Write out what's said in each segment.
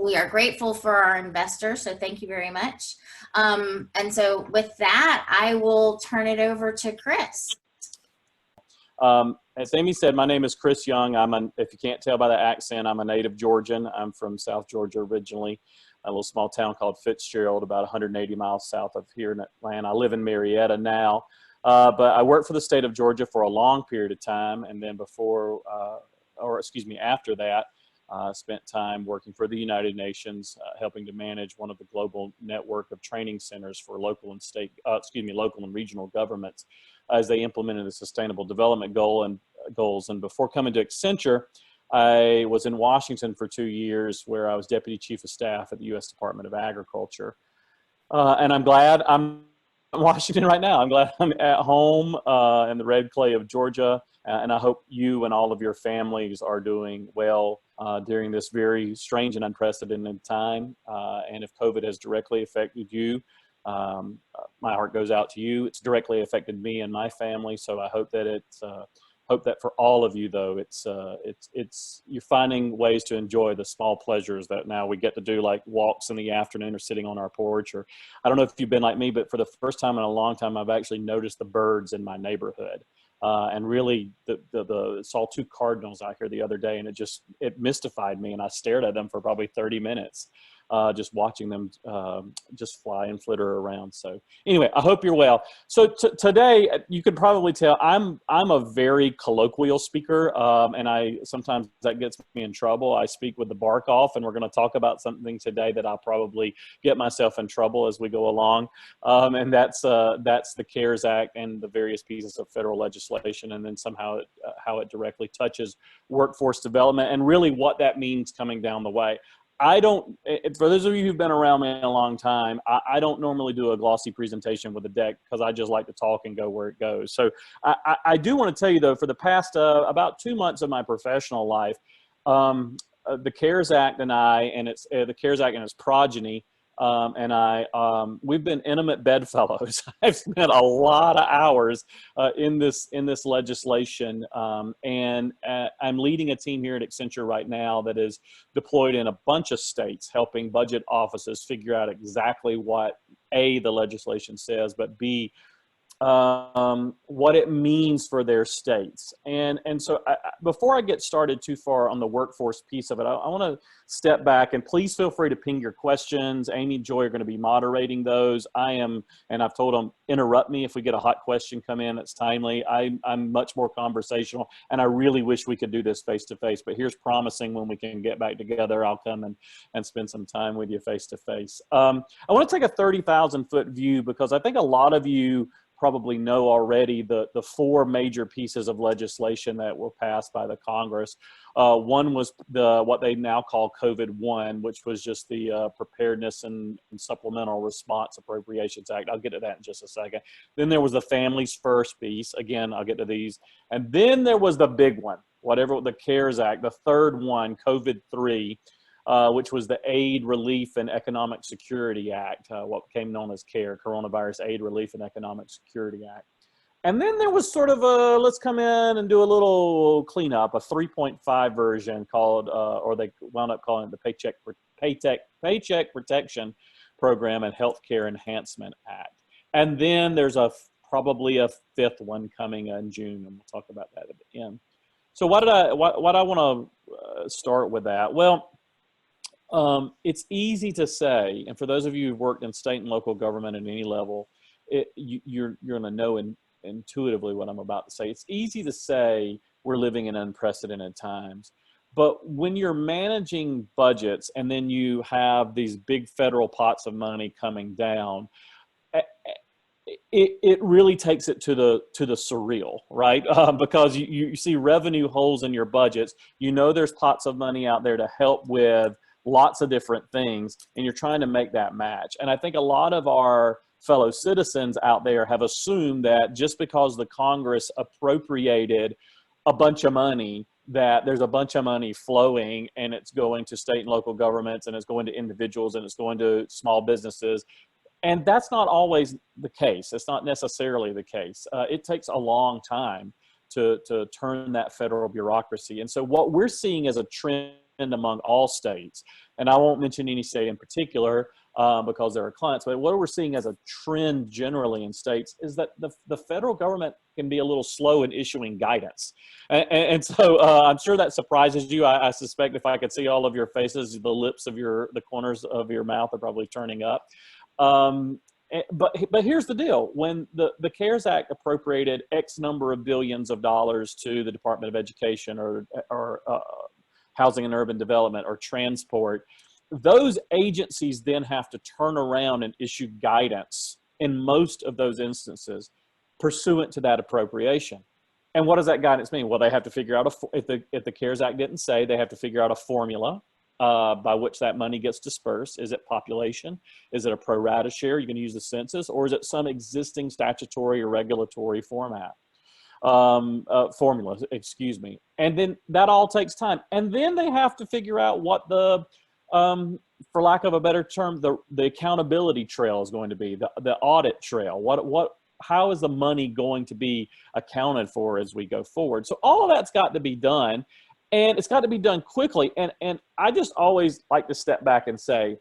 we are grateful for our investors, so thank you very much. And so with that, I will turn it over to Chris. As Amy said, my name is Chris Young. If you can't tell by the accent, I'm a native Georgian. I'm from South Georgia originally, a little small town called Fitzgerald, about 180 miles south of here in Atlanta. I live in Marietta now, but I worked for the state of Georgia for a long period of time, and then after that, spent time working for the United Nations, helping to manage one of the global network of training centers for local and regional governments as they implemented the Sustainable Development Goals. And before coming to Accenture, I was in Washington for 2 years, where I was Deputy Chief of Staff at the U.S. Department of Agriculture. And I'm glad I'm in Washington right now. I'm glad I'm at home in the red clay of Georgia. And I hope you and all of your families are doing well during this very strange and unprecedented time. And if COVID has directly affected you, my heart goes out to you. It's directly affected me and my family. So I hope that hope that for all of you, though, you're finding ways to enjoy the small pleasures that now we get to do, like walks in the afternoon or sitting on our porch. Or I don't know if you've been like me, but for the first time in a long time, I've actually noticed the birds in my neighborhood. And really, saw two cardinals out here the other day, and it mystified me, and I stared at them for probably 30 minutes, just watching them just fly and flitter around. So anyway, I hope you're well. So today, you could probably tell I'm a very colloquial speaker, and sometimes that gets me in trouble. I speak with the bark off, and we're going to talk about something today that I'll probably get myself in trouble as we go along, and that's the CARES Act and the various pieces of federal legislation, and then somehow how it directly touches workforce development and really what that means coming down the way. For those of you who've been around me a long time, I don't normally do a glossy presentation with a deck because I just like to talk and go where it goes. So I do want to tell you, though, for the past about 2 months of my professional life, the CARES Act and the CARES Act and its progeny, we've been intimate bedfellows. I've spent a lot of hours in this legislation, and I'm leading a team here at Accenture right now that is deployed in a bunch of states, helping budget offices figure out exactly what A, the legislation says, but B, what it means for their states. And so before I get started too far on the workforce piece of it, I want to step back, and please feel free to ping your questions. Amy and Joy are going to be moderating those. And I've told them, interrupt me if we get a hot question come in that's timely. I'm much more conversational, and I really wish we could do this face-to-face, but here's promising when we can get back together, I'll come and spend some time with you face-to-face. I want to take a 30,000-foot view, because I think a lot of you probably know already the four major pieces of legislation that were passed by the Congress. One was what they now call COVID-1, which was just the Preparedness and Supplemental Response Appropriations Act. I'll get to that in just a second. Then there was the Families First piece. Again, I'll get to these. And then there was the big one, the CARES Act, the third one, COVID-3. Which was the Aid, Relief, and Economic Security Act, what became known as CARE, Coronavirus Aid, Relief, and Economic Security Act. And then there was sort of let's come in and do a little cleanup, a 3.5 version called, or they wound up calling it the Paycheck Protection Program and Healthcare Enhancement Act. And then there's probably a fifth one coming in June, and we'll talk about that at the end. So what I want to start with that? Well, it's easy to say, and for those of you who've worked in state and local government at any level, you're going to know intuitively what I'm about to say. It's easy to say we're living in unprecedented times, but when you're managing budgets and then you have these big federal pots of money coming down, it really takes it to the surreal, right? Because you see revenue holes in your budgets. You know there's pots of money out there to help with lots of different things, and you're trying to make that match. And I think a lot of our fellow citizens out there have assumed that just because the Congress appropriated a bunch of money, that there's a bunch of money flowing and it's going to state and local governments and it's going to individuals and it's going to small businesses. And that's not always the case. It's not necessarily the case. It takes a long time to turn that federal bureaucracy. And so what we're seeing as a trend among all states. And I won't mention any state in particular because there are clients, but what we're seeing as a trend generally in states is that the federal government can be a little slow in issuing guidance. And so I'm sure that surprises you. I suspect if I could see all of your faces, the lips of the corners of your mouth are probably turning up. But here's the deal. When the CARES Act appropriated X number of billions of dollars to the Department of Education or Housing and Urban Development or Transport, those agencies then have to turn around and issue guidance in most of those instances pursuant to that appropriation. And what does that guidance mean? Well, they have to figure out, if the CARES Act didn't say, they have to figure out a formula by which that money gets dispersed. Is it population? Is it a pro rata share? You're going to use the census, or is it some existing statutory or regulatory formula, excuse me. And then that all takes time. And then they have to figure out what for lack of a better term, the accountability trail is going to be, the audit trail. How is the money going to be accounted for as we go forward? So all of that's got to be done, and it's got to be done quickly. And I just always like to step back and say,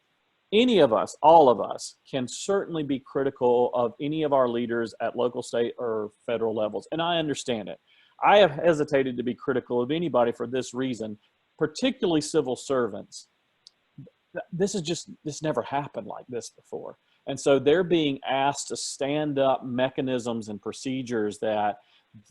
any of us, all of us, can certainly be critical of any of our leaders at local, state, or federal levels. And I understand it. I have hesitated to be critical of anybody for this reason, particularly civil servants. This never happened like this before. And so they're being asked to stand up mechanisms and procedures that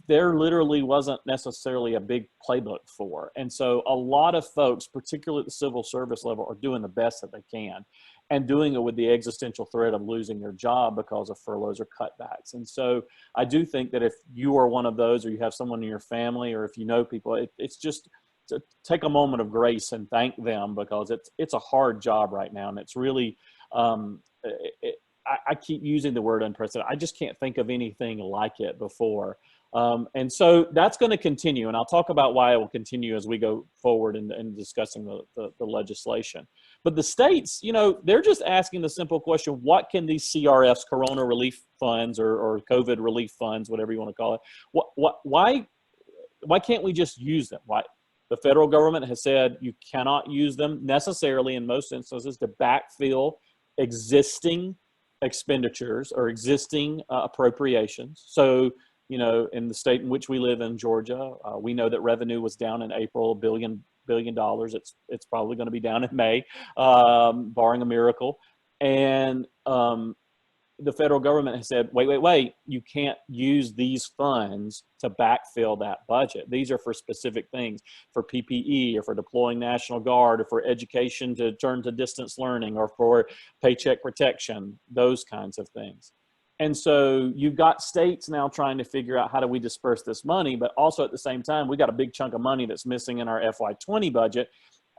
there literally wasn't necessarily a big playbook for. And so a lot of folks, particularly at the civil service level, are doing the best that they can and doing it with the existential threat of losing their job because of furloughs or cutbacks. And so I do think that if you are one of those, or you have someone in your family, or if you know people, it's just to take a moment of grace and thank them, because it's a hard job right now. And it's really, I keep using the word unprecedented. I just can't think of anything like it before. And so that's going to continue. And I'll talk about why it will continue as we go forward in discussing the legislation. But the states, they're just asking the simple question: what can these CRFs, Corona Relief Funds, or COVID Relief Funds, whatever you want to call it, why can't we just use them? Why? The federal government has said you cannot use them necessarily in most instances to backfill existing expenditures or existing appropriations. So, in the state in which we live in, Georgia, we know that revenue was down in April, $1 billion. It's probably going to be down in May, barring a miracle. And the federal government has said, wait, you can't use these funds to backfill that budget. These are for specific things, for PPE, or for deploying National Guard, or for education to turn to distance learning, or for paycheck protection, those kinds of things. And so you've got states now trying to figure out, how do we disperse this money? But also at the same time, we got a big chunk of money that's missing in our FY20 budget.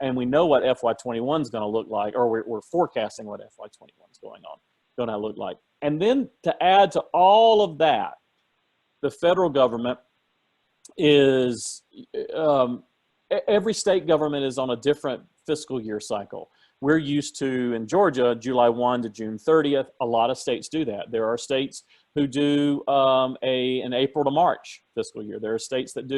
And we know what FY21 is going to look like, or we're forecasting what FY21 is going to look like. And then to add to all of that, the federal government is, every state government is on a different fiscal year cycle. We're used to, in Georgia, July 1 to June 30th. A lot of states do that. There are states who do an April to March fiscal year. There are states that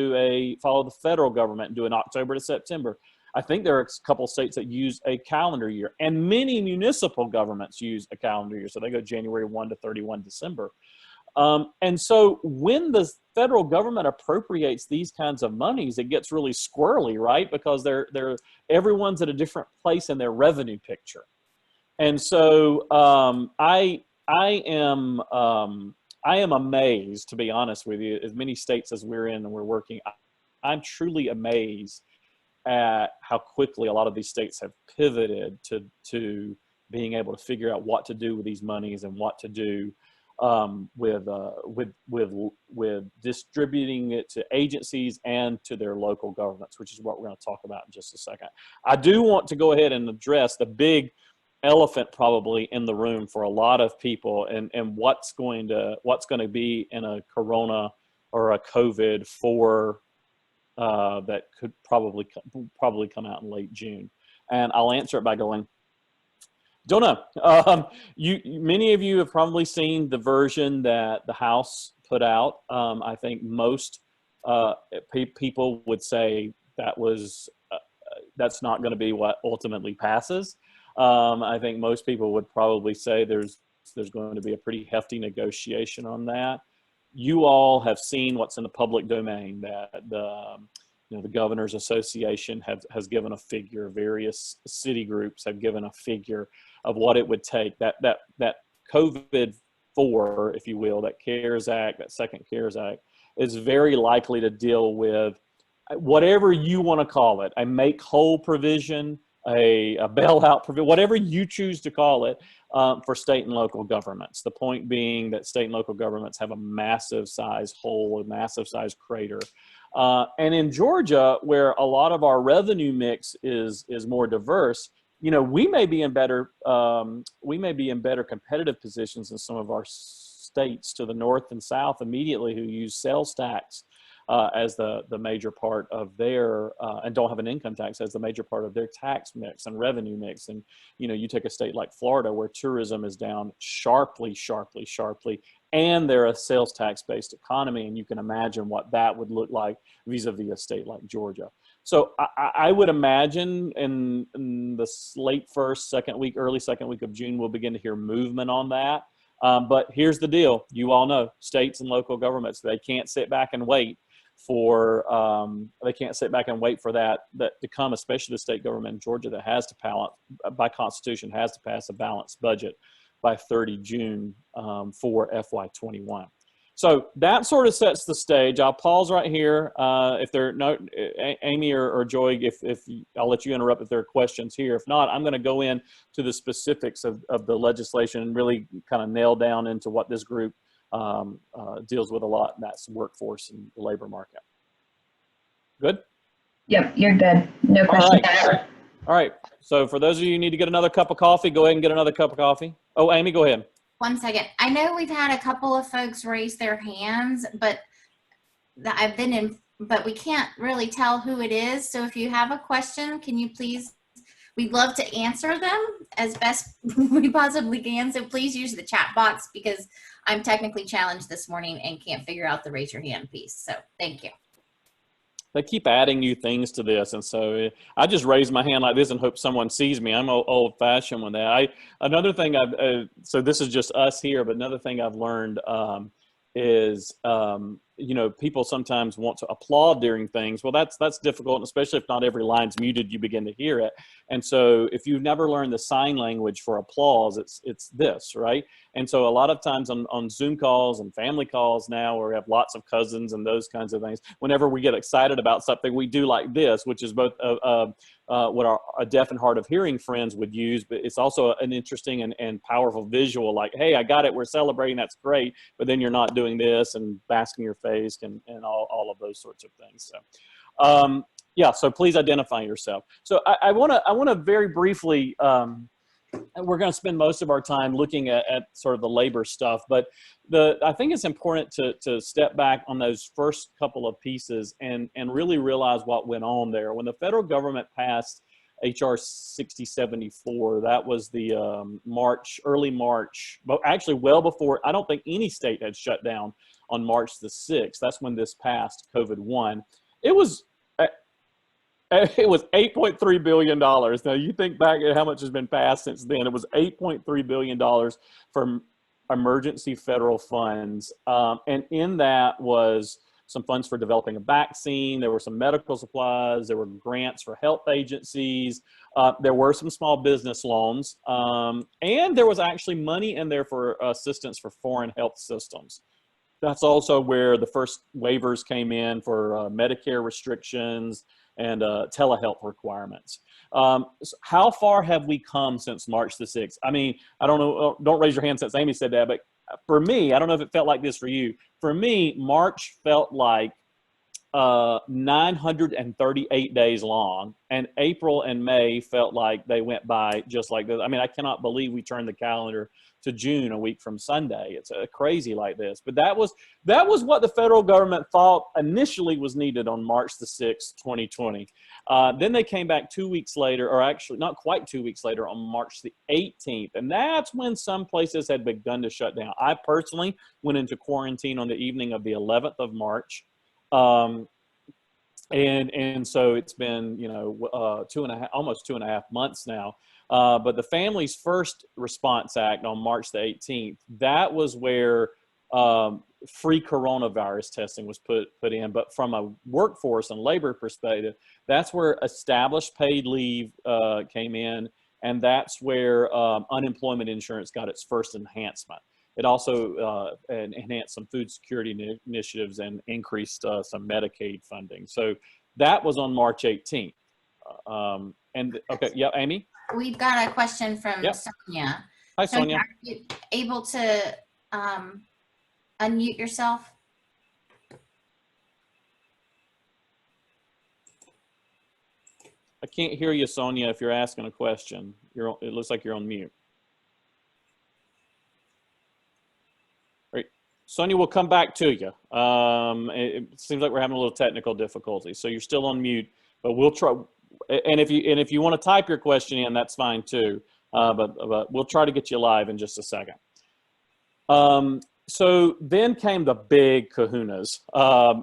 follow the federal government and do an October to September. I think there are a couple of states that use a calendar year, and many municipal governments use a calendar year. So they go January 1 to 31 December. And so when the federal government appropriates these kinds of monies, it gets really squirrely, right? Because everyone's at a different place in their revenue picture. And so I am amazed, to be honest with you, as many states as we're in and we're working, I'm truly amazed at how quickly a lot of these states have pivoted to being able to figure out what to do with these monies and what to do with distributing it to agencies and to their local governments, which is what we're going to talk about in just a second. I do want to go ahead and address the big elephant probably in the room for a lot of people, and what's going to be in a Corona or a COVID for that could probably come out in late June. And I'll answer it by going, don't know. Many of you have probably seen the version that the House put out. I think most people would say that was that's not going to be what ultimately passes. I think most people would probably say there's going to be a pretty hefty negotiation on that. You all have seen what's in the public domain, that the Governors Association has given a figure, various city groups have given a figure of what it would take. That COVID-4, if you will, that CARES Act, that second CARES Act, is very likely to deal with whatever you want to call it, a make whole provision, a bailout provision, whatever you choose to call it, for state and local governments. The point being that state and local governments have a massive size hole, a massive size crater. And in Georgia, where a lot of our revenue mix is more diverse, we may be in better competitive positions in some of our states to the north and south immediately who use sales tax as the major part of their, and don't have an income tax as the major part of their tax mix and revenue mix. And, you take a state like Florida where tourism is down sharply, and they're a sales tax based economy. And you can imagine what that would look like vis-a-vis a state like Georgia. So I would imagine in the late first, second week, early second week of June, we'll begin to hear movement on that. But here's the deal. You all know states and local governments, they can't sit back and wait for that to come, especially the state government in Georgia that has to by Constitution has to pass a balanced budget by 30 June for FY21. So that sort of sets the stage. I'll pause right here. If there are no, Amy or Joy, if I'll let you interrupt if there are questions here. If not, I'm going to go into the specifics of the legislation and really kind of nail down into what this group deals with a lot, and that's workforce and the labor market. Good? Yep, you're good. No questions. All right. So for those of you who need to get another cup of coffee, go ahead and get another cup of coffee. Oh, Amy, go ahead. 1 second. I know we've had a couple of folks raise their hands, but we can't really tell who it is. So if you have a question, can you please, we'd love to answer them as best we possibly can. So please use the chat box because I'm technically challenged this morning and can't figure out the raise your hand piece. So thank you. They keep adding new things to this, and so I just raise my hand like this and hope someone sees me. I'm old-fashioned with that. Another thing so this is just us here, but another thing I've learned is people sometimes want to applaud during things. Well, that's difficult, and especially if not every line's muted, you begin to hear it. And so if you've never learned the sign language for applause, it's this, right? And so a lot of times on Zoom calls and family calls now, where we have lots of cousins and those kinds of things, whenever we get excited about something, we do like this, which is both what a deaf and hard of hearing friends would use, but it's also an interesting and powerful visual, like, hey, I got it, we're celebrating, that's great, but then you're not doing this and basking your face and all of those sorts of things. So yeah, so please identify yourself. So I want to very briefly, we're going to spend most of our time looking at sort of the labor stuff, but I think it's important to step back on those first couple of pieces and really realize what went on there. When the federal government passed HR 6074, that was the early March, but actually well before, I don't think any state had shut down on March the 6th. That's when this passed, COVID-1. It was $8.3 billion. Now you think back at how much has been passed since then. It was $8.3 billion from emergency federal funds. And in that was some funds for developing a vaccine. There were some medical supplies. There were grants for health agencies. There were some small business loans. And there was actually money in there for assistance for foreign health systems. That's also where the first waivers came in for Medicare restrictions and telehealth requirements. So how far have we come since March the 6th? I mean, I don't know, don't raise your hand since Amy said that, but for me, I don't know if it felt like this for you. For me, March felt like 938 days long, and April and May felt like they went by just like this. I mean, I cannot believe we turned the calendar to June a week from Sunday. It's crazy like this, but that was what the federal government thought initially was needed on March the 6th, 2020. Then they came back 2 weeks later, or actually not quite 2 weeks later, on March the 18th, and that's when some places had begun to shut down. I personally went into quarantine on the evening of the 11th of March. And so it's been, you know, almost 2.5 months now. But the Families First Response Act on March the 18th, that was where free coronavirus testing was put in. But from a workforce and labor perspective, that's where established paid leave came in, and that's where unemployment insurance got its first enhancement. It also enhanced some food security initiatives and increased some Medicaid funding. So that was on March 18th. And okay, yeah, Amy? We've got a question from Yep. Sonia. Hi, Sonia. Are you able to unmute yourself? I can't hear you, Sonia, if you're asking a question. It looks like you're on mute. All right. Sonia, we'll come back to you. It seems like we're having a little technical difficulty, so you're still on mute, but we'll try. And if you want to type your question in, that's fine too. But we'll try to get you live in just a second. So then came the big kahunas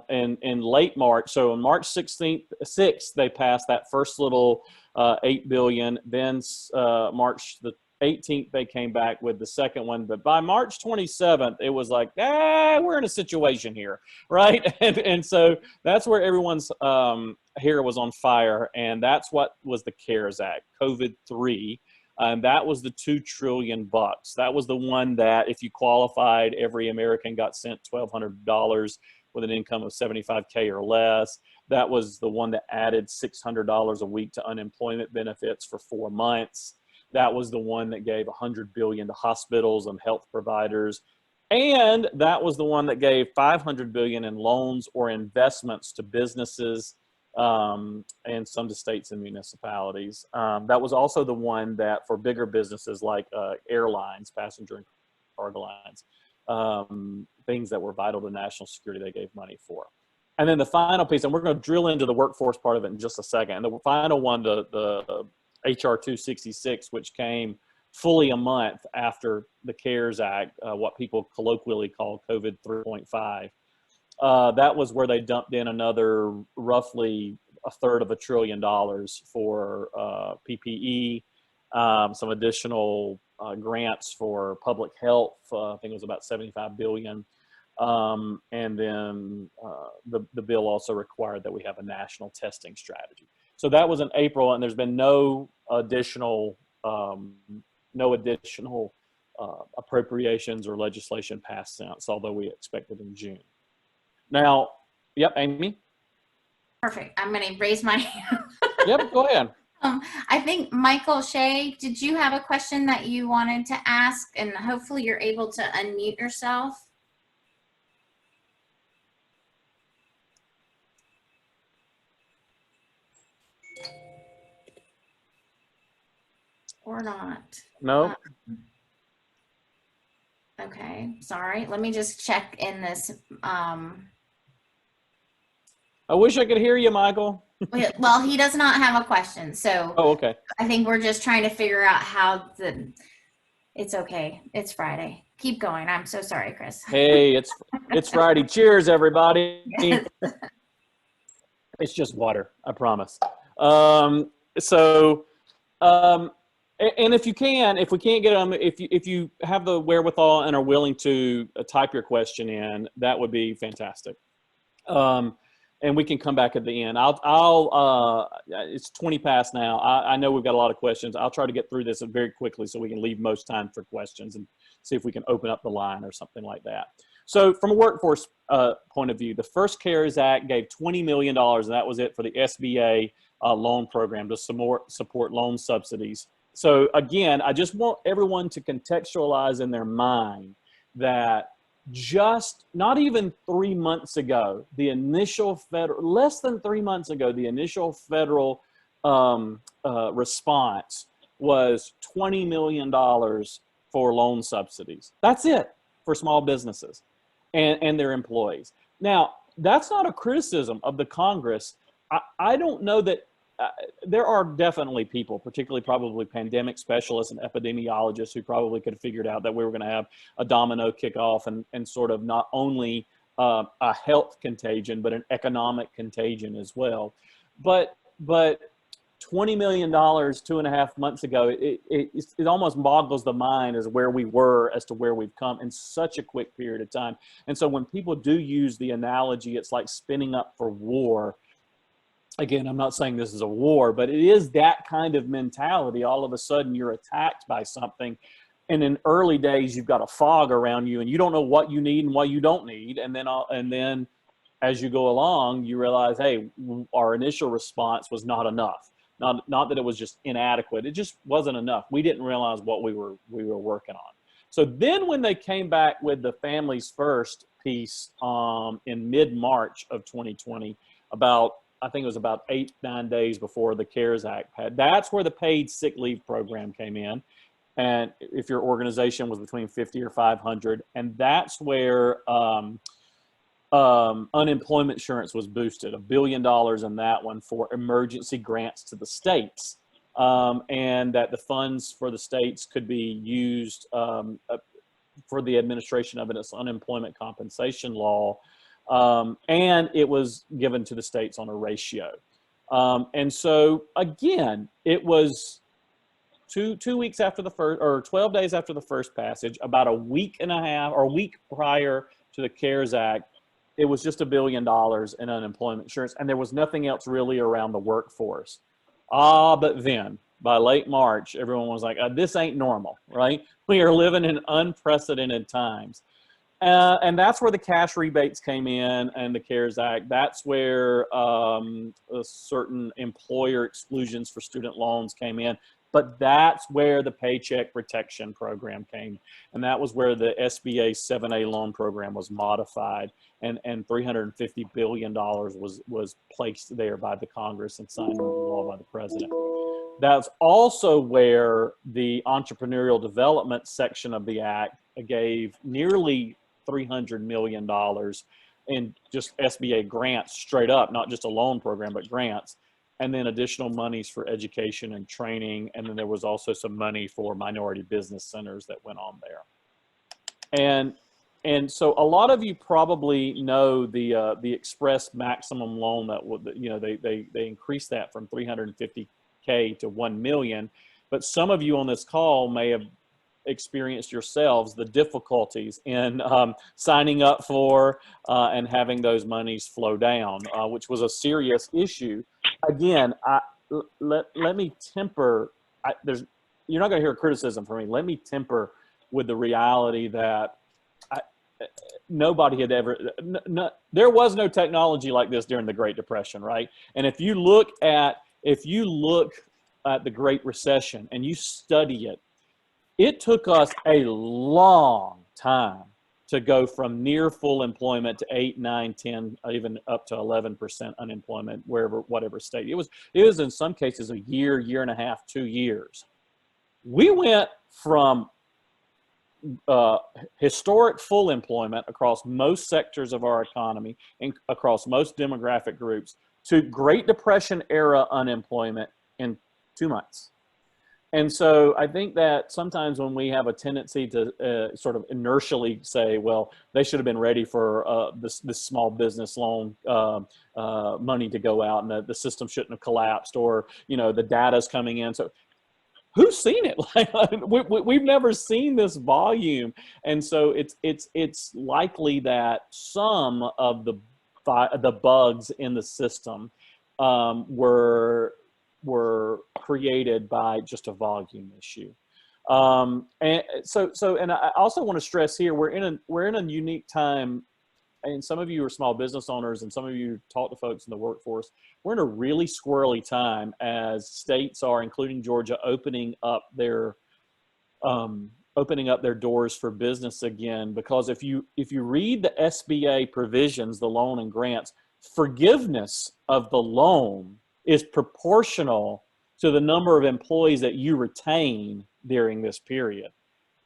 in late March. So on March 6th, they passed that first little $8 billion. Then March the 18th, they came back with the second one. But by March 27th, it was like, we're in a situation here, right? And so that's where everyone's hair was on fire. And that's what was the CARES Act, COVID-3. And that was the $2 trillion. That was the one that if you qualified, every American got sent $1,200 with an income of $75K or less. That was the one that added $600 a week to unemployment benefits for 4 months. That was the one that gave $100 billion to hospitals and health providers. And that was the one that gave $500 billion in loans or investments to businesses and some to states and municipalities. That was also the one that for bigger businesses like airlines, passenger and cargo lines, things that were vital to national security, they gave money for. And then the final piece, and we're going to drill into the workforce part of it in just a second. And the final one, the HR 266, which came fully a month after the CARES Act, what people colloquially call COVID 3.5. That was where they dumped in another roughly $1/3 of $1 trillion for PPE, some additional grants for public health. I think it was about $75 billion. And then the bill also required that we have a national testing strategy. So that was in April, and there's been no additional appropriations or legislation passed since, although we expected in June. Now, yep, Amy? Perfect. I'm going to raise my hand. Yep, go ahead. I think Michael Shea, did you have a question that you wanted to ask? And hopefully you're able to unmute yourself. Or not. No. Okay, sorry. Let me just check in this. I wish I could hear you, Michael. Well, he does not have a question, so Oh, okay. I think we're just trying to figure out how it's okay. It's Friday. Keep going. I'm so sorry, Chris. Hey, it's Friday. Cheers, everybody. Yes. It's just water, I promise. And if you can, if we can't get them, if you have the wherewithal and are willing to type your question in, that would be fantastic. And we can come back at the end. It's 20 past now. I know we've got a lot of questions. I'll try to get through this very quickly so we can leave most time for questions and see if we can open up the line or something like that. So from a workforce point of view, the first CARES Act gave $20 million, and that was it for the SBA loan program to support loan subsidies. So again, I just want everyone to contextualize in their mind that just not even 3 months ago, less than 3 months ago, the initial federal response was $20 million for loan subsidies. That's it for small businesses and their employees. Now, that's not a criticism of the Congress. I don't know that there are definitely people, particularly probably pandemic specialists and epidemiologists, who probably could have figured out that we were going to have a domino kickoff and sort of not only a health contagion, but an economic contagion as well. But $20 million 2.5 months ago, it almost boggles the mind as where we were as to where we've come in such a quick period of time. And so when people do use the analogy, it's like spinning up for war. Again, I'm not saying this is a war, but it is that kind of mentality. All of a sudden you're attacked by something. And in early days, you've got a fog around you and you don't know what you need and what you don't need. And then as you go along, you realize, hey, our initial response was not enough. Not that it was just inadequate. It just wasn't enough. We didn't realize what we were working on. So then when they came back with the Families First piece in mid-March of 2020, I think it was about 8-9 days before the CARES Act had, that's where the paid sick leave program came in. And if your organization was between 50 or 500, and that's where unemployment insurance was boosted, $1 billion in that one for emergency grants to the states. And that the funds for the states could be used for the administration of its unemployment compensation law. And it was given to the states on a ratio. And so again, it was two weeks after the first, or 12 days after the first passage, about a week and a half or a week prior to the CARES Act, it was just $1 billion in unemployment insurance, and there was nothing else really around the workforce. But then by late March, everyone was like, this ain't normal, right? We are living in unprecedented times. And that's where the cash rebates came in and the CARES Act. That's where certain employer exclusions for student loans came in. But that's where the Paycheck Protection Program came. And that was where the SBA 7A loan program was modified. And $350 billion was placed there by the Congress and signed into law by the president. That's also where the entrepreneurial development section of the act gave nearly $300 million in just SBA grants straight up, not just a loan program, but grants. And then additional monies for education and training. And then there was also some money for minority business centers that went on there. And so a lot of you probably know the Express maximum loan that would, you know, they increased that from $350K to $1 million. But some of you on this call may have experienced yourselves the difficulties in signing up for and having those monies flow down, which was a serious issue. Again, let me temper. You're not going to hear criticism from me. Let me temper with the reality that nobody had ever. There was no technology like this during the Great Depression, right? And if you look at the Great Recession and you study it, it took us a long time to go from near full employment to 8, 9, 10, even up to 11% unemployment, whatever state. It was in some cases a year, year and a half, 2 years. We went from historic full employment across most sectors of our economy and across most demographic groups to Great Depression era unemployment in 2 months. And so I think that sometimes when we have a tendency to sort of inertially say, well, they should have been ready for this small business loan money to go out, and the system shouldn't have collapsed, or, you know, the data's coming in. So who's seen it? We've never seen this volume. And so it's likely that some of the bugs in the system were created by just a volume issue. And I also want to stress here, we're in a unique time, and some of you are small business owners and some of you talk to folks in the workforce. We're in a really squirrely time as states are, including Georgia, opening up their doors for business again, because if you read the SBA provisions, the loan and grants, forgiveness of the loan is proportional to the number of employees that you retain during this period.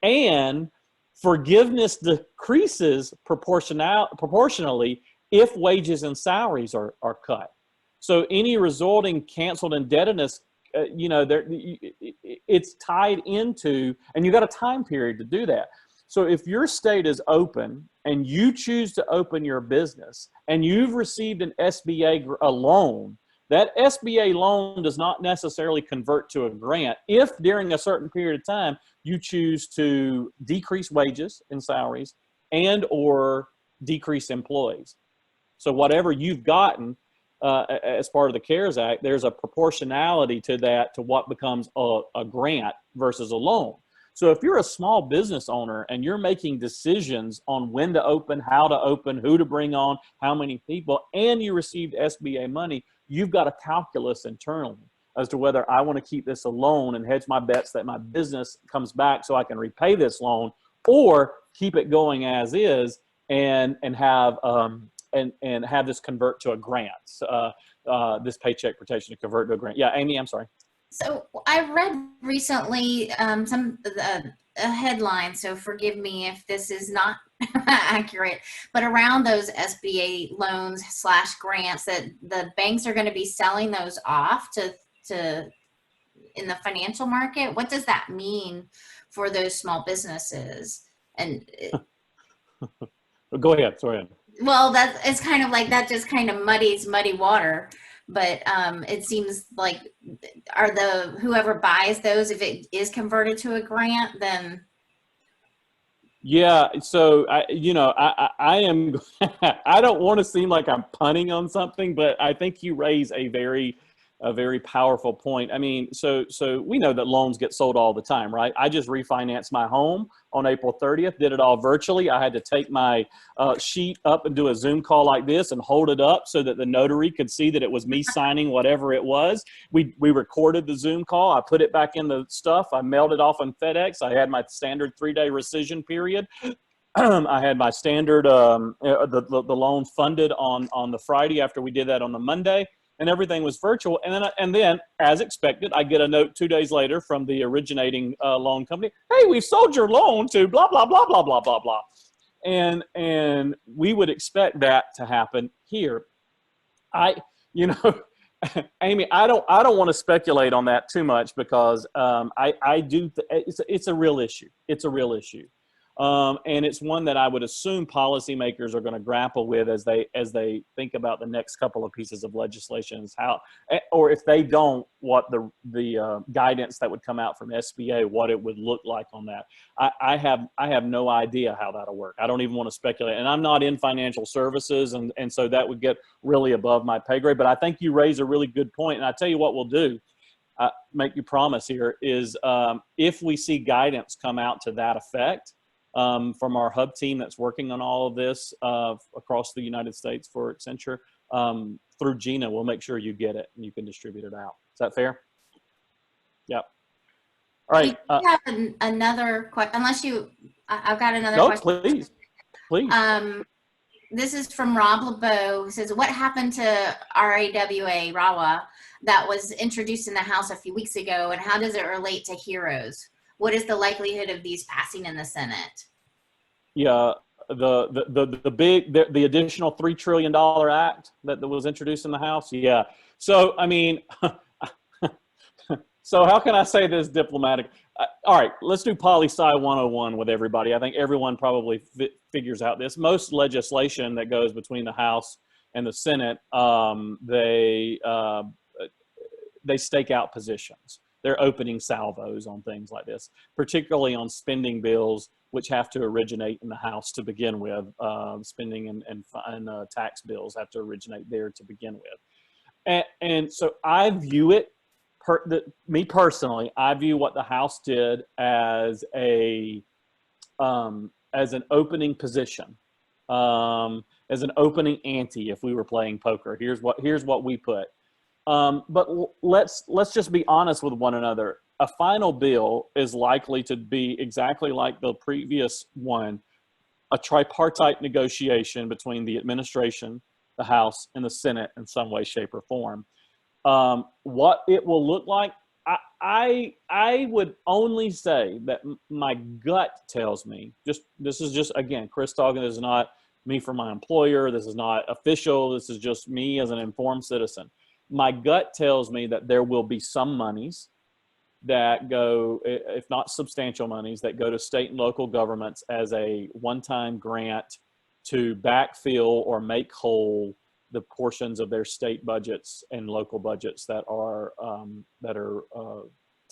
And forgiveness decreases proportionally if wages and salaries are cut. So any resulting canceled indebtedness, it's tied into, and you got a time period to do that. So if your state is open and you choose to open your business and you've received an SBA loan, that SBA loan does not necessarily convert to a grant if during a certain period of time you choose to decrease wages and salaries and or decrease employees. So whatever you've gotten as part of the CARES Act, there's a proportionality to that, to what becomes a grant versus a loan. So if you're a small business owner and you're making decisions on when to open, how to open, who to bring on, how many people, and you received SBA money, you've got a calculus internally as to whether I want to keep this a loan and hedge my bets that my business comes back so I can repay this loan, or keep it going as is and have this convert to a grant, this paycheck protection to convert to a grant. Yeah, Amy, I'm sorry. So I read recently a headline, so forgive me if this is not accurate, but around those SBA loans / grants, that the banks are going to be selling those off to in the financial market. What does that mean for those small businesses? And Go ahead. Sorry. well, it's kind of like that just kind of muddies muddy water. But it seems like whoever buys those, if it is converted to a grant, then. Yeah. So I am, I don't want to seem like I'm punting on something, but I think you raise a very powerful point. I mean, so we know that loans get sold all the time, right? I just refinanced my home on April 30th, did it all virtually. I had to take my sheet up and do a Zoom call like this and hold it up so that the notary could see that it was me signing whatever it was. We recorded the Zoom call. I put it back in the stuff. I mailed it off on FedEx. I had my standard 3-day rescission period. I had my standard, the loan funded on the Friday after we did that on the Monday. And everything was virtual. And then, as expected, I get a note 2 days later from the originating loan company. Hey, we've sold your loan to blah, blah, blah, blah, blah, blah, blah. And we would expect that to happen here. Amy, I don't want to speculate on that too much because it's a real issue. It's a real issue. And it's one that I would assume policymakers are going to grapple with as they think about the next couple of pieces of legislation, is how, or if they don't, what the guidance that would come out from SBA, what it would look like on that. I have no idea how that'll work. I don't even want to speculate, and I'm not in financial services, and so that would get really above my pay grade. But I think you raise a really good point, and I tell you what we'll do. Make you promise here is if we see guidance come out to that effect. From our hub team that's working on all of this across the United States for Accenture, through Gina, we'll make sure you get it and you can distribute it out. Is that fair? Yep. All right. We have another question, unless I've got another question. Please. This is from Rob LeBeau, who says, what happened to AWA Rawa that was introduced in the House a few weeks ago, and how does it relate to HEROES? What is the likelihood of these passing in the Senate? Yeah, the additional $3 trillion act that was introduced in the House. Yeah. So, I mean, so how can I say this diplomatic? All right, let's do poli-sci 101 with everybody. I think everyone probably figures out this. Most legislation that goes between the House and the Senate, they stake out positions. They're opening salvos on things like this, particularly on spending bills, which have to originate in the House to begin with. Spending and tax bills have to originate there to begin with. And so I view it, me personally, I view what the House did as an opening position, as an opening ante. If we were playing poker, here's what we put. But let's just be honest with one another. A final bill is likely to be exactly like the previous one, a tripartite negotiation between the administration, the House, and the Senate in some way, shape, or form. What it will look like, I would only say that my gut tells me, this is just, again, Chris talking, this is not me for my employer, this is not official, this is just me as an informed citizen. My gut tells me that there will be some monies that go, if not substantial monies, that go to state and local governments as a one-time grant to backfill or make whole the portions of their state budgets and local budgets that are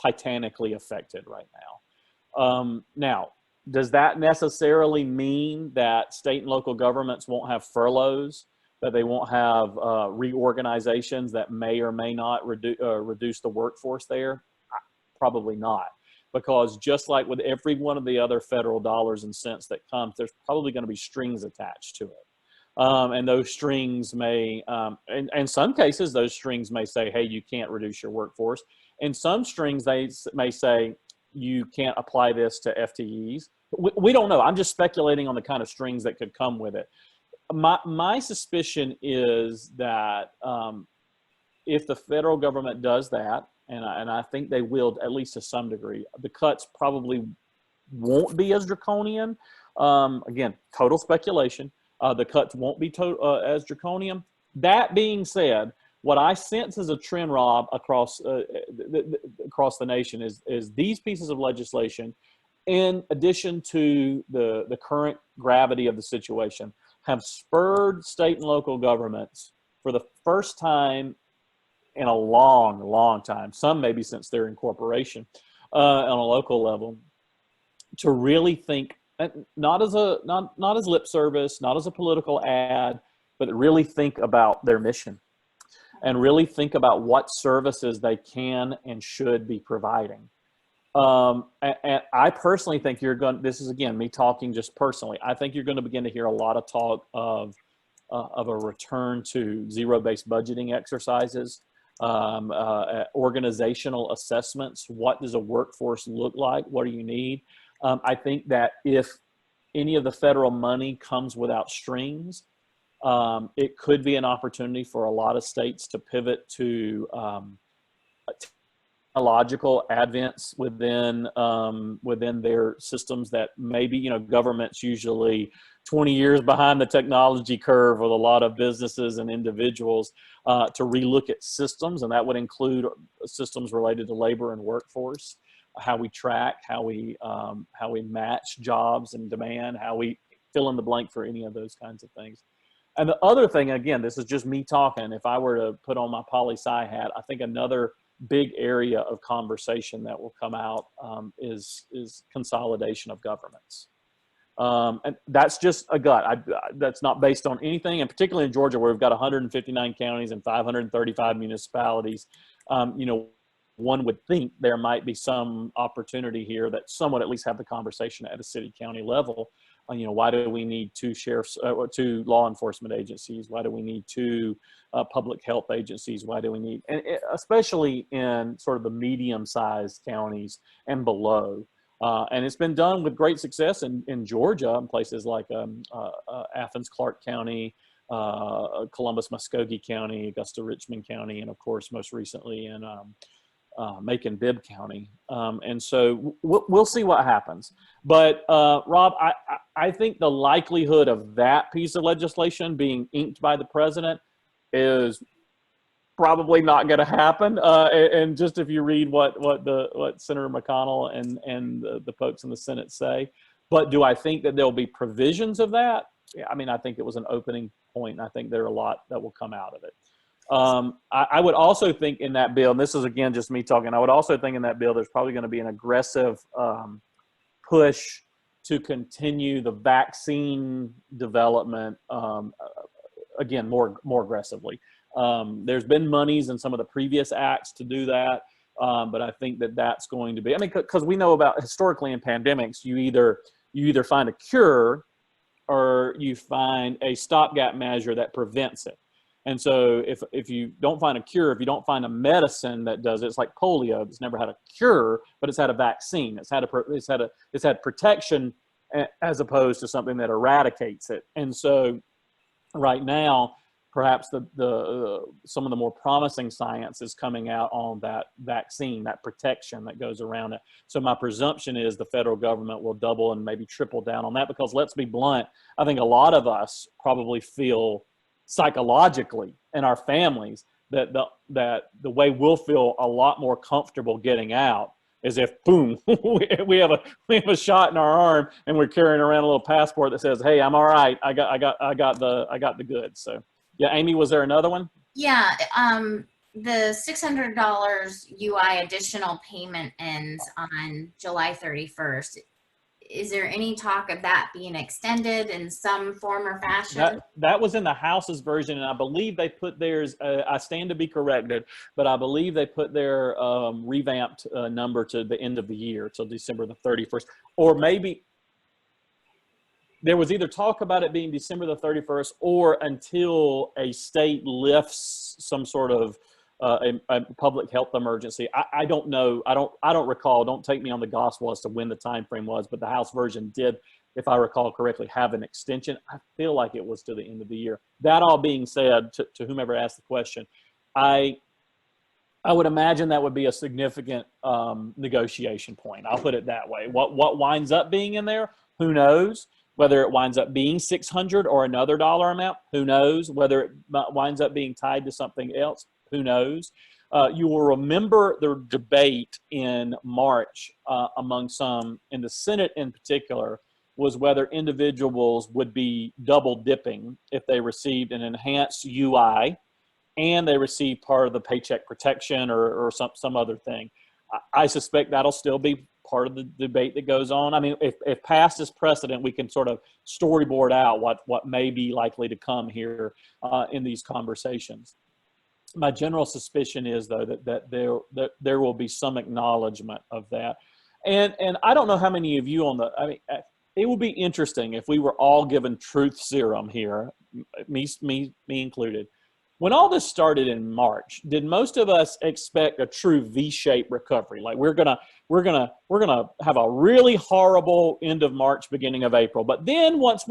titanically affected right now. Now, does that necessarily mean that state and local governments won't have furloughs, that they won't have reorganizations that may or may not reduce the workforce there? Probably not, because just like with every one of the other federal dollars and cents that comes, there's probably going to be strings attached to it. And those strings may, in some cases, those strings may say, hey, you can't reduce your workforce. In some strings, they may say, you can't apply this to FTEs. We don't know. I'm just speculating on the kind of strings that could come with it. My suspicion is that if the federal government does that, and I think they will at least to some degree, the cuts probably won't be as draconian. Again, total speculation. The cuts won't be as draconian. That being said, what I sense as a trend, Rob, across the nation is these pieces of legislation, in addition to the current gravity of the situation, have spurred state and local governments for the first time in a long, long time, some maybe since their incorporation on a local level, to really think, not as lip service, not as a political ad, but really think about their mission and really think about what services they can and should be providing. And I personally think this is again, me talking just personally, I think you're going to begin to hear a lot of talk of a return to zero-based budgeting exercises, organizational assessments. What does a workforce look like? What do you need? I think that if any of the federal money comes without strings, it could be an opportunity for a lot of states to pivot to technological advents within their systems that maybe, government's usually 20 years behind the technology curve with a lot of businesses and individuals, to relook at systems, and that would include systems related to labor and workforce, how we track, how we match jobs and demand, how we fill in the blank for any of those kinds of things. And the other thing, again, this is just me talking, if I were to put on my poli-sci hat, I think another big area of conversation that will come out is consolidation of governments. And that's just a gut. That's not based on anything, and particularly in Georgia, where we've got 159 counties and 535 municipalities, one would think there might be some opportunity here that some would at least have the conversation at a city county level. Why do we need two law enforcement agencies? Why do we need two public health agencies? Why do we need, and especially in sort of the medium-sized counties and below? And it's been done with great success in Georgia, in places like Athens, Clark County, Columbus, Muskogee County, Augusta, Richmond County, and of course, most recently in Macon, Bibb County. And so we'll see what happens. But Rob, I think the likelihood of that piece of legislation being inked by the president is probably not going to happen. And just if you read what Senator McConnell and the folks in the Senate say, but do I think that there'll be provisions of that? Yeah, I mean, I think it was an opening point, and I think there are a lot that will come out of it. I would also think in that bill, and this is again just me talking, I would also think in that bill there's probably going to be an aggressive push to continue the vaccine development, again, more aggressively. There's been monies in some of the previous acts to do that, but I think that that's going to be, I mean, because we know about historically in pandemics, you either find a cure or you find a stopgap measure that prevents it. And so if you don't find a cure, if you don't find a medicine that does it, it's like polio. It's never had a cure, but it's had a vaccine. It's had protection as opposed to something that eradicates it. And so right now, perhaps some of the more promising science is coming out on that vaccine, that protection that goes around it. So my presumption is the federal government will double and maybe triple down on that, because let's be blunt, I think a lot of us probably feel psychologically in our families that the way we'll feel a lot more comfortable getting out as if, boom, we have a shot in our arm, and we're carrying around a little passport that says, "Hey, I'm all right. I got the goods." So, yeah, Amy, was there another one? Yeah, the $600 UI additional payment ends on July 31st. Is there any talk of that being extended in some form or fashion? That was in the House's version, and I believe they put theirs, I stand to be corrected, but I believe they put their revamped number to the end of the year, till December the 31st. Or maybe there was either talk about it being December the 31st or until a state lifts some sort of a public health emergency. I don't know. I don't recall. Don't take me on the gospel as to when the time frame was, but the House version did, if I recall correctly, have an extension. I feel like it was to the end of the year. That all being said, to whomever asked the question, I would imagine that would be a significant negotiation point. I'll put it that way. What winds up being in there, who knows? Whether it winds up being 600 or another dollar amount, who knows? Whether it winds up being tied to something else, who knows? You will remember the debate in March among some, in the Senate in particular, was whether individuals would be double dipping if they received an enhanced UI and they received part of the paycheck protection or some other thing. I suspect that'll still be part of the debate that goes on. I mean, if past is precedent, we can sort of storyboard out what may be likely to come here in these conversations. My general suspicion is, though, that there will be some acknowledgement of that. And I don't know how many of you I mean, it would be interesting if we were all given truth serum here, me included. When all this started in March, did most of us expect a true V-shaped recovery? Like we're gonna have a really horrible end of March, beginning of April. But then once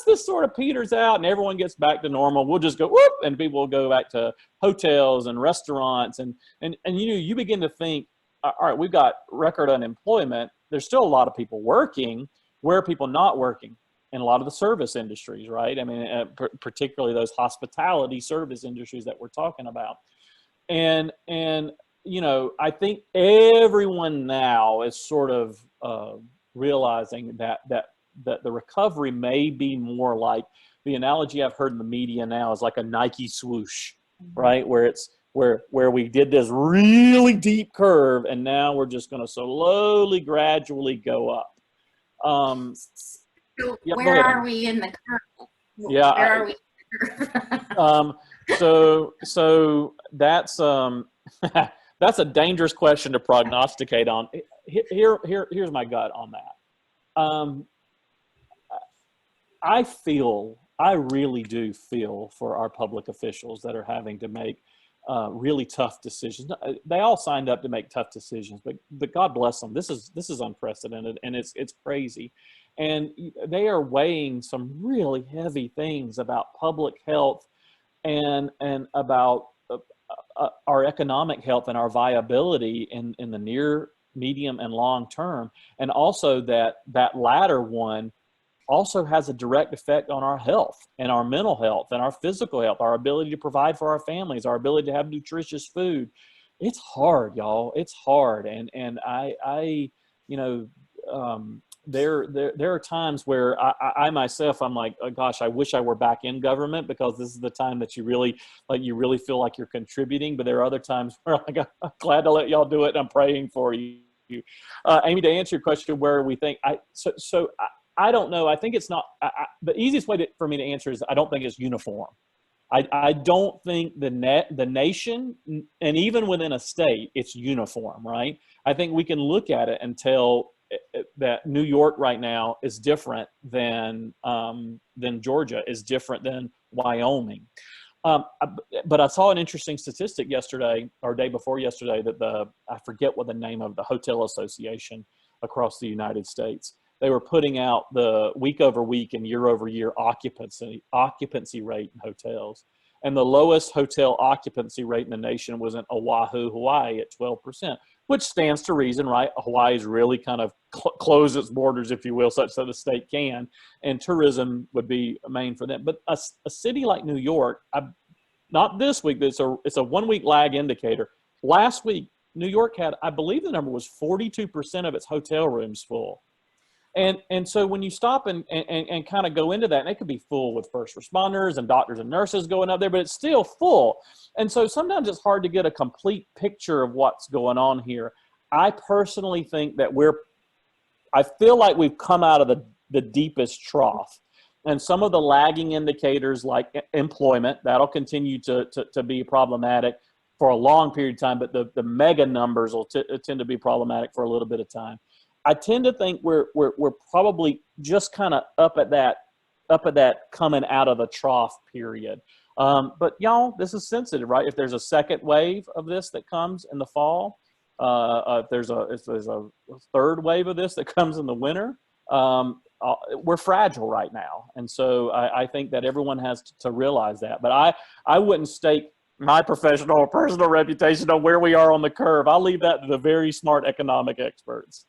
this sort of peters out and everyone gets back to normal, we'll just go whoop, and people will go back to hotels and restaurants, and you begin to think, all right, we've got record unemployment. There's still a lot of people working. Where are people not working? In a lot of the service industries, right? I mean, particularly those hospitality service industries that we're talking about. And I think everyone now is sort of realizing that the recovery may be more like, the analogy I've heard in the media now is like a Nike swoosh, right? Where it's where we did this really deep curve, and now we're just going to slowly, gradually go up. So Yep, where are we in the curve? Yeah. Where are we in the curve? So that's that's a dangerous question to prognosticate on. Here's my gut on that. I really do feel for our public officials that are having to make really tough decisions. They all signed up to make tough decisions, but God bless them. This is unprecedented, and it's crazy. And they are weighing some really heavy things about public health and about our economic health and our viability in the near, medium, and long term. And also that latter one also has a direct effect on our health and our mental health and our physical health, our ability to provide for our families, our ability to have nutritious food. It's hard, y'all. It's hard. And there are times where I myself, I'm like, oh gosh, I wish I were back in government, because this is the time that you really feel like you're contributing. But there are other times where I'm glad to let y'all do it, and I'm praying for you. Amy, to answer your question, where we think, I don't know. I think it's not, the easiest way for me to answer is I don't think it's uniform. I don't think the nation, and even within a state, it's uniform, right? I think we can look at it and tell that New York right now is different than Georgia, is different than Wyoming. But I saw an interesting statistic yesterday, or day before yesterday, that I forget what the name of the hotel association across the United States. They were putting out the week over week and year over year occupancy rate in hotels. And the lowest hotel occupancy rate in the nation was in Oahu, Hawaii, at 12%, which stands to reason, right? Hawaii's really kind of closed its borders, if you will, such that the state can, and tourism would be main for them. But a city like New York, not this week, but it's a 1 week lag indicator. Last week, New York had, I believe the number was 42% of its hotel rooms full. And so when you stop and kind of go into that, and it could be full with first responders and doctors and nurses going up there, but it's still full. And so sometimes it's hard to get a complete picture of what's going on here. I personally think that I feel like we've come out of the deepest trough. And some of the lagging indicators like employment, that'll continue to be problematic for a long period of time, but the mega numbers will tend to be problematic for a little bit of time. I tend to think we're probably just kind of up at that coming out of the trough period. But y'all, this is sensitive, right? If there's a second wave of this that comes in the fall, if there's a third wave of this that comes in the winter, we're fragile right now. And so I think that everyone has to realize that. But I wouldn't stake my professional or personal reputation on where we are on the curve. I'll leave that to the very smart economic experts.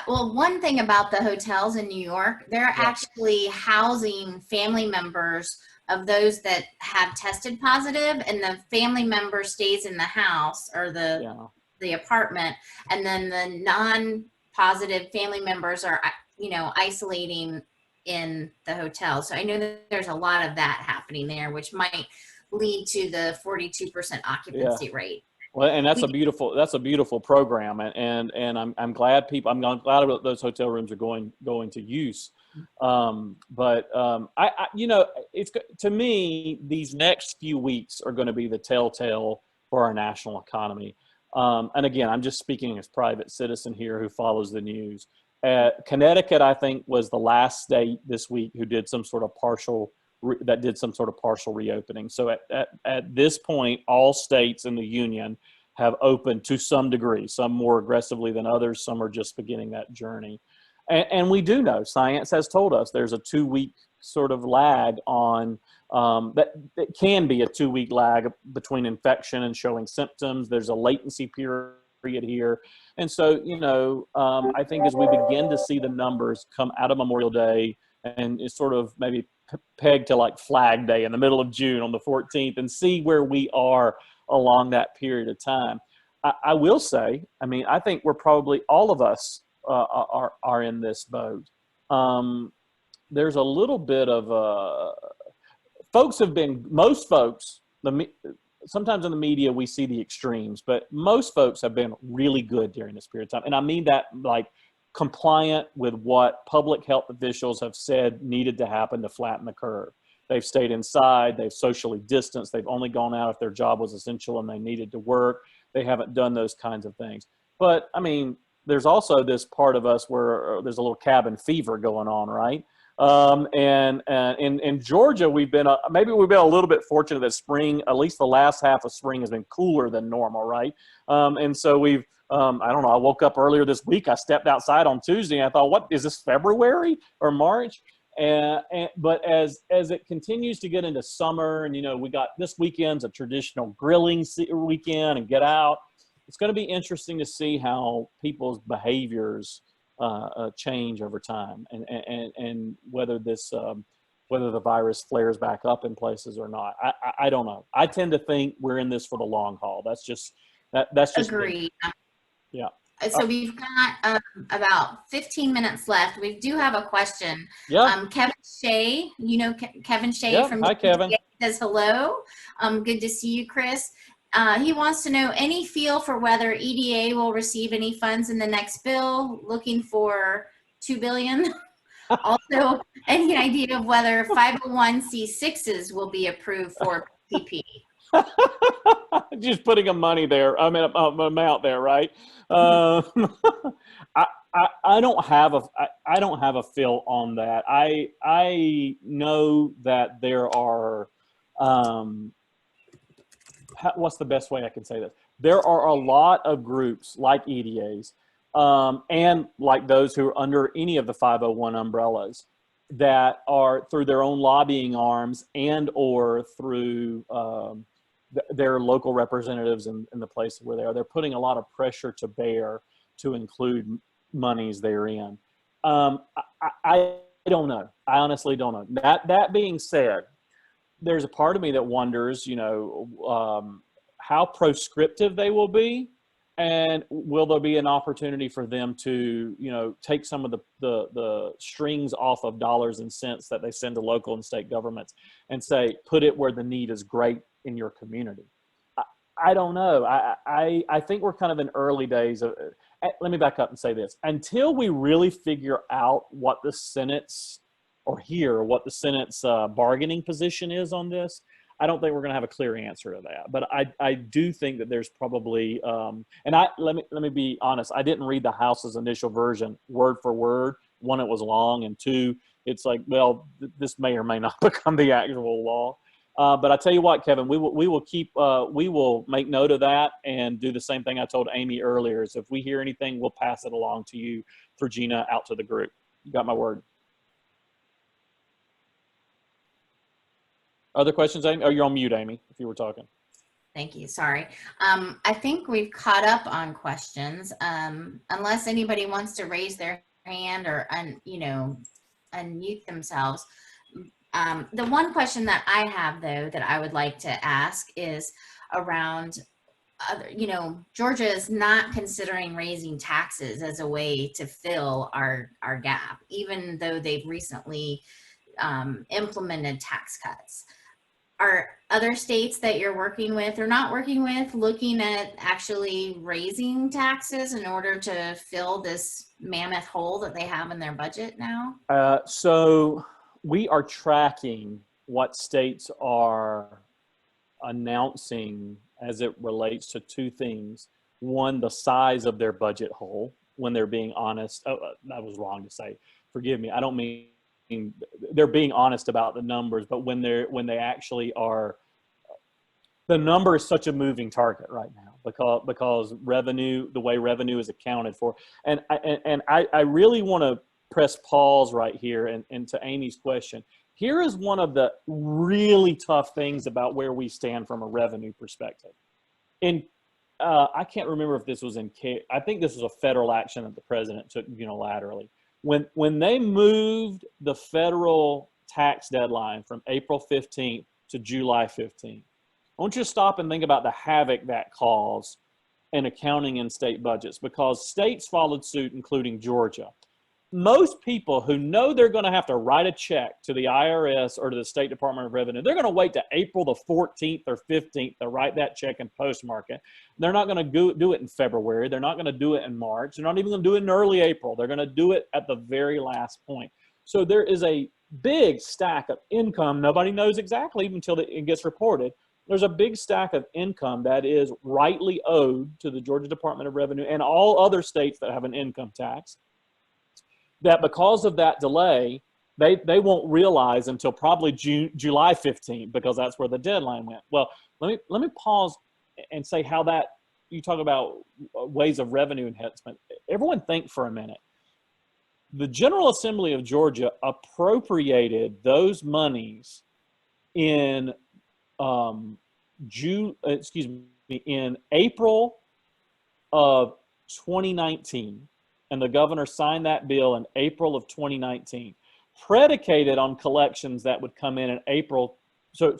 One thing about the hotels in New York, they're actually housing family members of those that have tested positive, and the family member stays in the house or the apartment, and then the non-positive family members are, isolating in the hotel. So I know that there's a lot of that happening there, which might lead to the 42% occupancy rate. Well, and that's a beautiful program, and I'm glad those hotel rooms are going to use. But it's, to me, these next few weeks are going to be the telltale for our national economy. And again, I'm just speaking as private citizen here who follows the news. Connecticut, I think, was the last state this week who did some sort of partial reopening. So at this point, all states in the union have opened to some degree, some more aggressively than others, some are just beginning that journey. And we do know, science has told us there's a 2-week sort of lag on, that can be a 2-week lag between infection and showing symptoms. There's a latency period here. And so, I think as we begin to see the numbers come out of Memorial Day and it's sort of maybe pegged to like Flag Day in the middle of June on the 14th and see where we are along that period of time. I will say, I think we're probably, all of us are in this boat. There's a little bit of, most folks, sometimes in the media we see the extremes, but most folks have been really good during this period of time. And I mean that like compliant with what public health officials have said needed to happen to flatten the curve. They've stayed inside, they've socially distanced, they've only gone out if their job was essential and they needed to work. They haven't done those kinds of things. But there's also this part of us where there's a little cabin fever going on, right? And in Georgia, we've been a little bit fortunate that spring, at least the last half of spring, has been cooler than normal, right? And so we've, I don't know, I woke up earlier this week, I stepped outside on Tuesday, and I thought, what, is this February or March? But as it continues to get into summer, and we got this weekend's a traditional grilling weekend and get out, it's going to be interesting to see how people's behaviors change over time, and whether the virus flares back up in places or not. I don't know. I tend to think we're in this for the long haul. That's just agreed. Yeah. So we've got about 15 minutes left. We do have a question. Yeah. Kevin Shea, Kevin Shea from Hi, Kevin. says hello. Good to see you, Chris. He wants to know any feel for whether EDA will receive any funds in the next bill, looking for $2 billion. Also, any idea of whether 501c6s will be approved for PP? Just putting a money there, amount there, right? I don't have a feel on that. I know that there are, what's the best way I can say this? There are a lot of groups like EDAs and like those who are under any of the 501 umbrellas that are, through their own lobbying arms and or through their local representatives in the place where they are, they're putting a lot of pressure to bear to include monies therein. I don't know. I honestly don't know. That being said, there's a part of me that wonders, how proscriptive they will be. And will there be an opportunity for them to, you know, take some of the strings off of dollars and cents that they send to local and state governments and say, put it where the need is great in your community? I don't know. I think we're kind of in early days of, let me back up and say this. Until we really figure out what the Senate's, or hear what the Senate's bargaining position is on this, I don't think we're going to have a clear answer to that. But I do think that there's probably, and let me be honest, I didn't read the House's initial version word for word. One, it was long, and two, it's like, well, this may or may not become the actual law. But I tell you what, Kevin, we will make note of that and do the same thing I told Amy earlier. Is if we hear anything, we'll pass it along to you through Gina out to the group. You got my word. Other questions, Amy? Oh, you're on mute, Amy, if you were talking. Thank you. Sorry. I think we've caught up on questions. Unless anybody wants to raise their hand or unmute themselves. The one question that I have, though, that I would like to ask is around, Georgia is not considering raising taxes as a way to fill our gap, even though they've recently implemented tax cuts. Are other states that you're working with or not working with looking at actually raising taxes in order to fill this mammoth hole that they have in their budget now? So we are tracking what states are announcing as it relates to two things. One, the size of their budget hole when they're being honest. Oh, that was wrong to say. Forgive me. I don't mean they're being honest about the numbers, but when they actually are, the number is such a moving target right now because revenue, the way revenue is accounted for, and I really want to press pause right here and to Amy's question. Here is one of the really tough things about where we stand from a revenue perspective. I can't remember if this was I think this was a federal action that the president took unilaterally. When they moved the federal tax deadline from April 15th to July 15th, I want you to stop and think about the havoc that caused in accounting and state budgets, because states followed suit, including Georgia. Most people who know they're going to have to write a check to the IRS or to the State Department of Revenue, they're going to wait to April the 14th or 15th to write that check and postmark it. They're not going to do it in February. They're not going to do it in March. They're not even going to do it in early April. They're going to do it at the very last point. So there is a big stack of income. Nobody knows exactly until it gets reported. There's a big stack of income that is rightly owed to the Georgia Department of Revenue and all other states that have an income tax, that because of that delay, they won't realize until probably July 15th, because that's where the deadline went. Well, let me pause and say how that, you talk about ways of revenue enhancement. Everyone think for a minute. The General Assembly of Georgia appropriated those monies in in April of 2019. And the governor signed that bill in April of 2019, predicated on collections that would come in April. So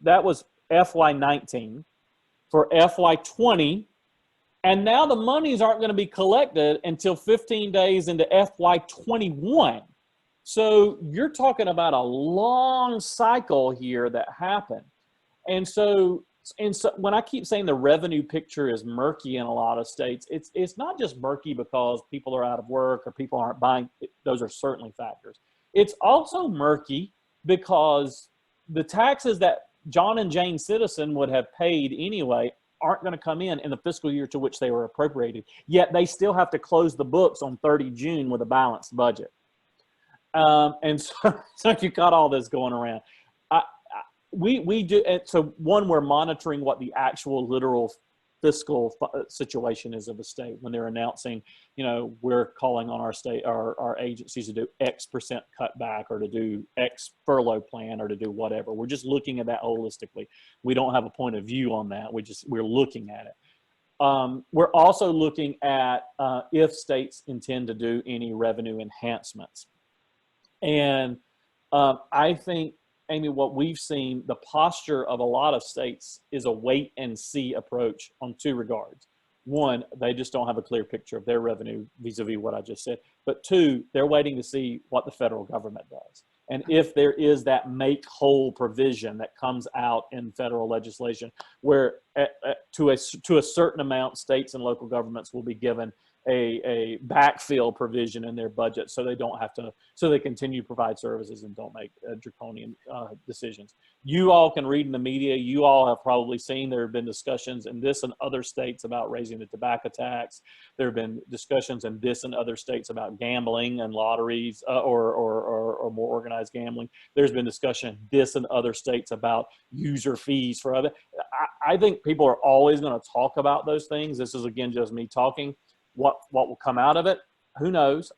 that was FY19. For FY20, and now the monies aren't going to be collected until 15 days into FY21. So you're talking about a long cycle here that happened. And so when I keep saying the revenue picture is murky in a lot of states, it's not just murky because people are out of work or people aren't buying. Those are certainly factors. It's also murky because the taxes that John and Jane Citizen would have paid anyway aren't going to come in the fiscal year to which they were appropriated. Yet they still have to close the books on 30 June with a balanced budget. And so you got all this going around. We do, so one, we're monitoring what the actual literal fiscal situation is of the state when they're announcing, we're calling on our state, our agencies to do X% cutback or to do X furlough plan or to do whatever. We're just looking at that holistically. We don't have a point of view on that. We're looking at it. We're also looking at if states intend to do any revenue enhancements. And I think, Amy, what we've seen, the posture of a lot of states is a wait and see approach on two regards. one, they just don't have a clear picture of their revenue vis-a-vis what I just said. But two, they're waiting to see what the federal government does. And if there is that make whole provision that comes out in federal legislation where to a certain amount, states and local governments will be given a backfill provision in their budget so they don't have to, so they continue to provide services and don't make draconian decisions. You all can read in the media, you all have probably seen there have been discussions in this and other states about raising the tobacco tax. There have been discussions in this and other states about gambling and lotteries or more organized gambling. There's been discussion in this and other states about user fees for other. I think people are always going to talk about those things. This is, again, just me talking. What will come out of it? Who knows?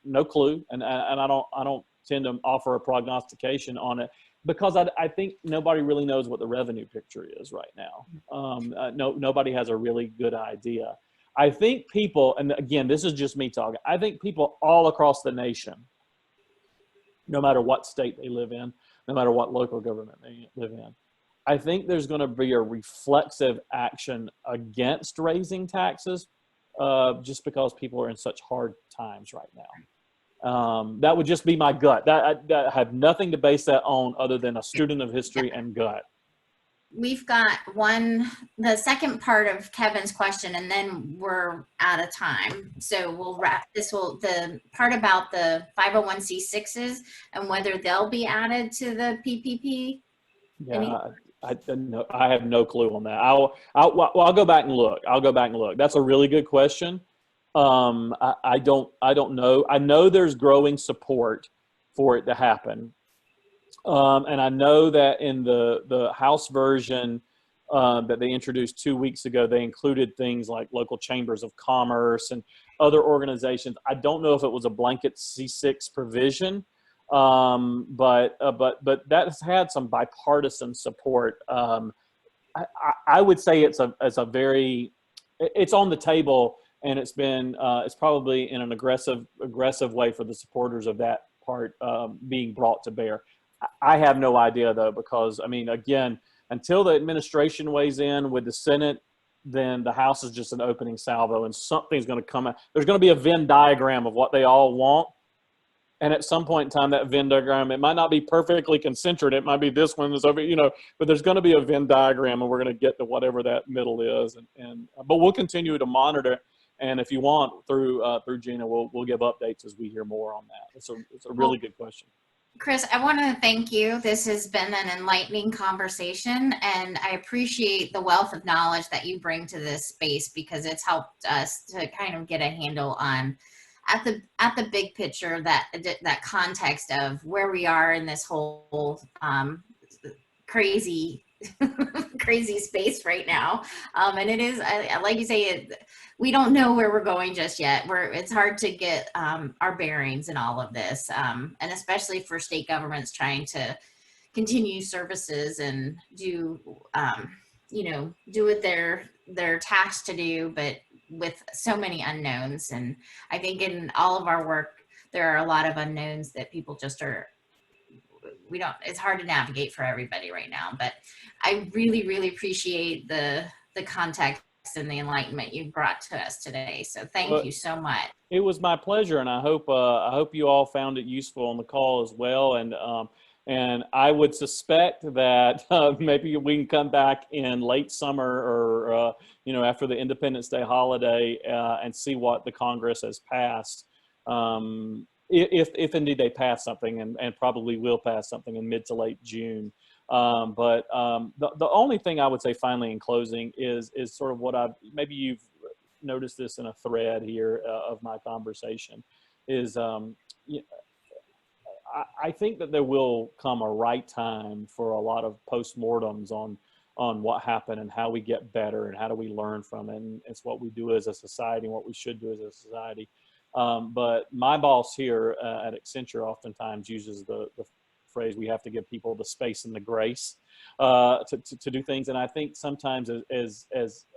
No clue. And I don't tend to offer a prognostication on it because I think nobody really knows what the revenue picture is right now. Nobody has a really good idea. I think people, and again, this is just me talking, I think people all across the nation, no matter what state they live in, no matter what local government they live in, I think there's going to be a reflexive action against raising taxes just because people are in such hard times right now. That would just be my gut. I have nothing to base that on other than a student of history and gut. We've got the second part of Kevin's question, and then we're out of time. So we'll wrap the part about the 501c6s and whether they'll be added to the PPP. Yeah, I have no clue on that. I'll go back and look. I'll go back and look. That's a really good question. I don't know. I know there's growing support for it to happen. And I know that in the House version that they introduced 2 weeks ago, they included things like local chambers of commerce and other organizations. I don't know if it was a blanket C6 provision, but that has had some bipartisan support. I would say it's on the table, and it's probably in an aggressive way for the supporters of that part being brought to bear. I have no idea though, because I mean, again, until the administration weighs in with the Senate, then the House is just an opening salvo, and something's going to come out. There's going to be a Venn diagram of what they all want. And at some point in time, that Venn diagram, it might not be perfectly concentric. It might be this one is over, but there's going to be a Venn diagram, and we're going to get to whatever that middle is. But we'll continue to monitor it. And if you want, through Gina, we'll give updates as we hear more on that. It's a really good question. Chris, I want to thank you. This has been an enlightening conversation, and I appreciate the wealth of knowledge that you bring to this space, because it's helped us to kind of get a handle on at the big picture, that context of where we are in this whole crazy space right now. And it is, like you say, we don't know where we're going just yet. It's hard to get our bearings in all of this, and especially for state governments trying to continue services and do what they're tasked to do, but with so many unknowns. And I think in all of our work, there are a lot of unknowns that people just it's hard to navigate for everybody right now. But I really, really appreciate the context and the enlightenment you brought to us today. So thank you so much. It was my pleasure, and I hope you all found it useful on the call as well. And I would suspect that maybe we can come back in late summer or after the Independence Day holiday and see what the Congress has passed. If indeed they pass something, and probably will pass something in mid to late June. But the only thing I would say finally in closing is sort of maybe you've noticed this in a thread here of my conversation is I think that there will come a right time for a lot of postmortems on what happened and how we get better and how do we learn from it. And it's what we do as a society and what we should do as a society. But my boss here at Accenture oftentimes uses the phrase, we have to give people the space and the grace to do things. And I think sometimes as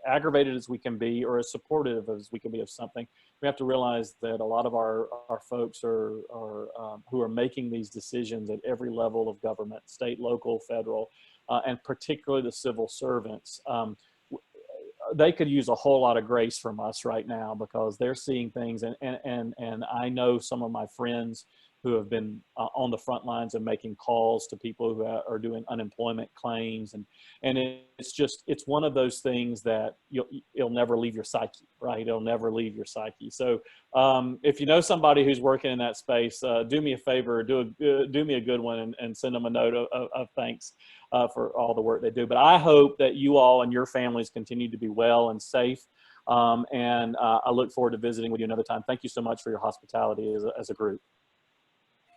aggravated as we can be, or as supportive as we can be of something, we have to realize that a lot of our folks are who are making these decisions at every level of government, state, local, federal, and particularly the civil servants. they could use a whole lot of grace from us right now, because they're seeing things, and I know some of my friends who have been on the front lines of making calls to people who are doing unemployment claims, and it's one of those things that it'll never leave your psyche, right? It'll never leave your psyche. So if you know somebody who's working in that space, do me a favor, do me a good one, and send them a note of thanks for all the work they do. But I hope that you all and your families continue to be well and safe. And I look forward to visiting with you another time. Thank you so much for your hospitality as a group.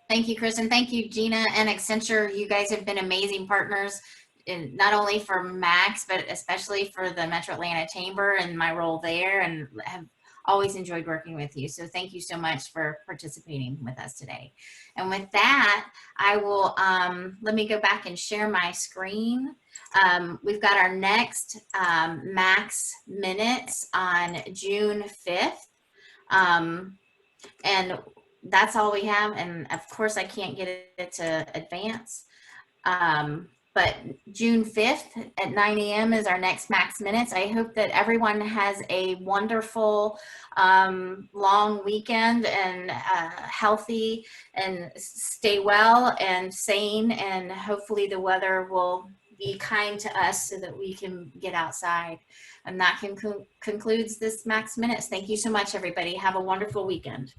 Thank you, Chris, and thank you, Gina and Accenture. You guys have been amazing partners, not only for Max, but especially for the Metro Atlanta Chamber and my role there, and have always enjoyed working with you. So thank you so much for participating with us today. And with that, I will, let me go back and share my screen. We've got our next Max Minutes on June 5th. And that's all we have. And of course I can't get it to advance. But June 5th at 9 a.m. is our next Max Minutes. I hope that everyone has a wonderful long weekend, and healthy, and stay well and sane, and hopefully the weather will be kind to us so that we can get outside. And that concludes this Max Minutes. Thank you so much, everybody. Have a wonderful weekend.